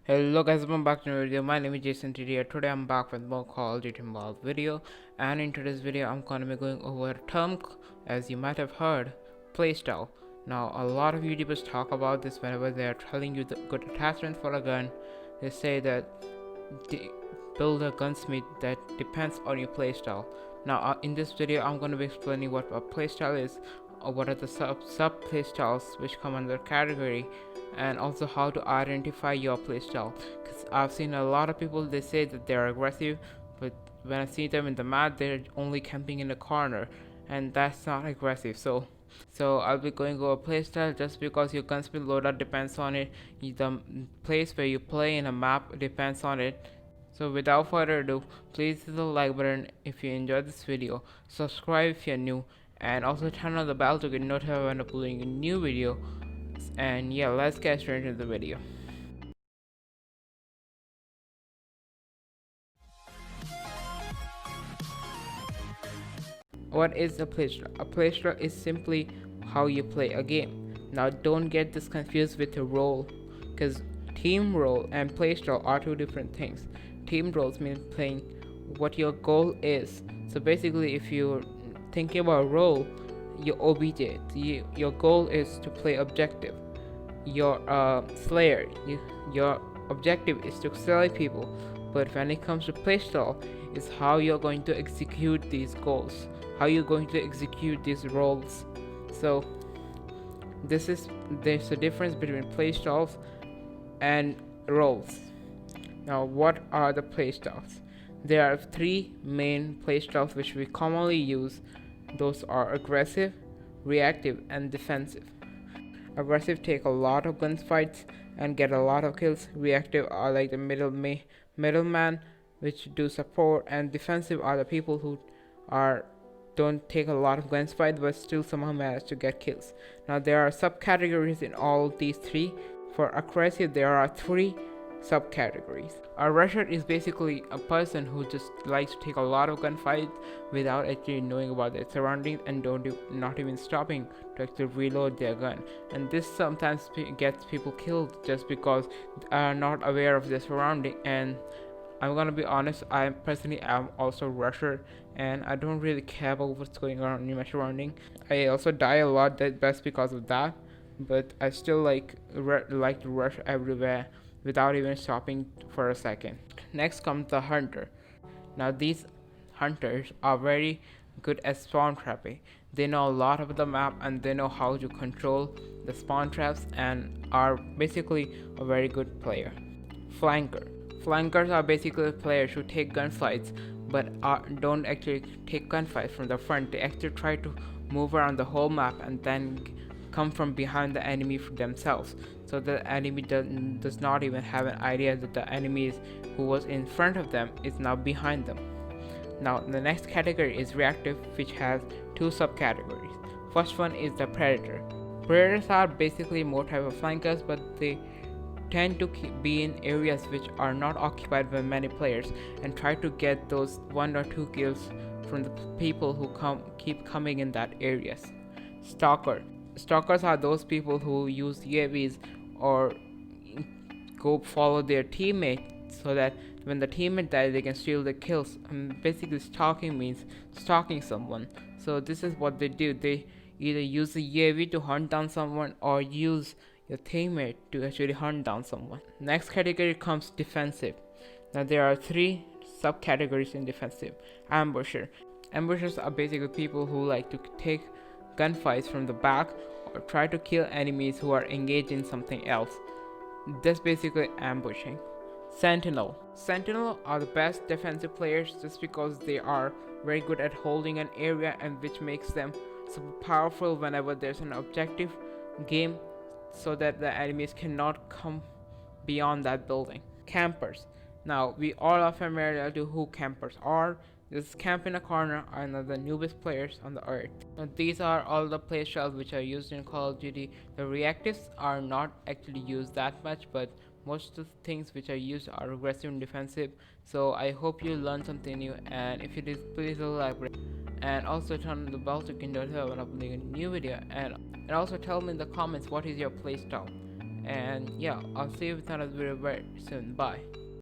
Hello guys, welcome back to my video. My name is Jason Today I'm back with more Call of Duty Mobile video, and in today's video I'm gonna be going over a term, as you might have heard, playstyle. Now a lot of YouTubers talk about this whenever they are telling you the good attachment for a gun. They say that build a gunsmith that depends on your playstyle. Now in this video I'm gonna be explaining what a playstyle is, or what are the sub playstyles which come under category, and also how to identify your playstyle. Because I've seen a lot of people, they say that they're aggressive, but when I see them in the map, they're only camping in a corner, and that's not aggressive. So I'll be going over playstyle. Just because your gunsmith loadout depends on it, the place where you play in a map depends on it. So without further ado, please hit the like button if you enjoyed this video, subscribe if you're new, and also turn on the bell to get notified when uploading a new video. And yeah, let's get straight into the video. What is a playstyle? A playstyle is simply how you play a game. Now don't get this confused with a role, because team role and playstyle are two different things. Team roles mean playing what your goal is. So basically, if you're thinking about role, your OBJ, your goal is to play objective. Your slayer, your objective is to slay people. But when it comes to playstyle, it's how you're going to execute these goals, how you're going to execute these roles. So there's a difference between playstyles and roles. Now what are the playstyles? There are three main playstyles which we commonly use. Those are aggressive, reactive, and defensive. Aggressive take a lot of gunfights and get a lot of kills. Reactive are like the middleman which do support, and defensive are the people who don't take a lot of gunfights but still somehow manage to get kills. Now there are subcategories in all these three. For aggressive there are three subcategories. A rusher is basically a person who just likes to take a lot of gunfights without actually knowing about their surroundings and not even stopping to actually reload their gun. And this sometimes gets people killed just because they are not aware of their surrounding. And I'm gonna be honest, I personally am also a rusher, and I don't really care about what's going on in my surrounding. I also die a lot, that's because of that, but I still like to rush everywhere without even stopping for a second. Next comes the hunter. Now these hunters are very good at spawn trapping. They know a lot about the map and they know how to control the spawn traps and are basically a very good player. Flanker. Flankers are basically players who take gunfights but don't actually take gunfights from the front. They actually try to move around the whole map and then come from behind the enemy themselves, so the enemy does not even have an idea that the enemy who was in front of them is now behind them. Now the next category is reactive, which has two subcategories. First one is the predator. Predators are basically more type of flankers, but they tend to be in areas which are not occupied by many players and try to get those 1 or 2 kills from the people who keep coming in that areas. Stalkers are those people who use UAVs or go follow their teammate so that when the teammate dies they can steal the kills. Basically stalking means stalking someone. So this is what they do. They either use the UAV to hunt down someone or use your teammate to actually hunt down someone. Next category comes defensive. Now there are three subcategories in defensive. Ambusher. Ambushers are basically people who like to take gunfights from the back or try to kill enemies who are engaged in something else. That's basically ambushing. Sentinel. Sentinel are the best defensive players just because they are very good at holding an area, and which makes them super powerful whenever there's an objective game, so that the enemies cannot come beyond that building. Campers. Now we all are familiar to who campers are. This camp in a corner are the newest players on the earth. Now, these are all the playstyles which are used in Call of Duty. The reactives are not actually used that much, but most of the things which are used are aggressive and defensive. So I hope you learned something new, and if it is, please like and also turn on the bell to get notified when uploading a new video, and also tell me in the comments what is your playstyle. And yeah, I'll see you with another video very soon. Bye.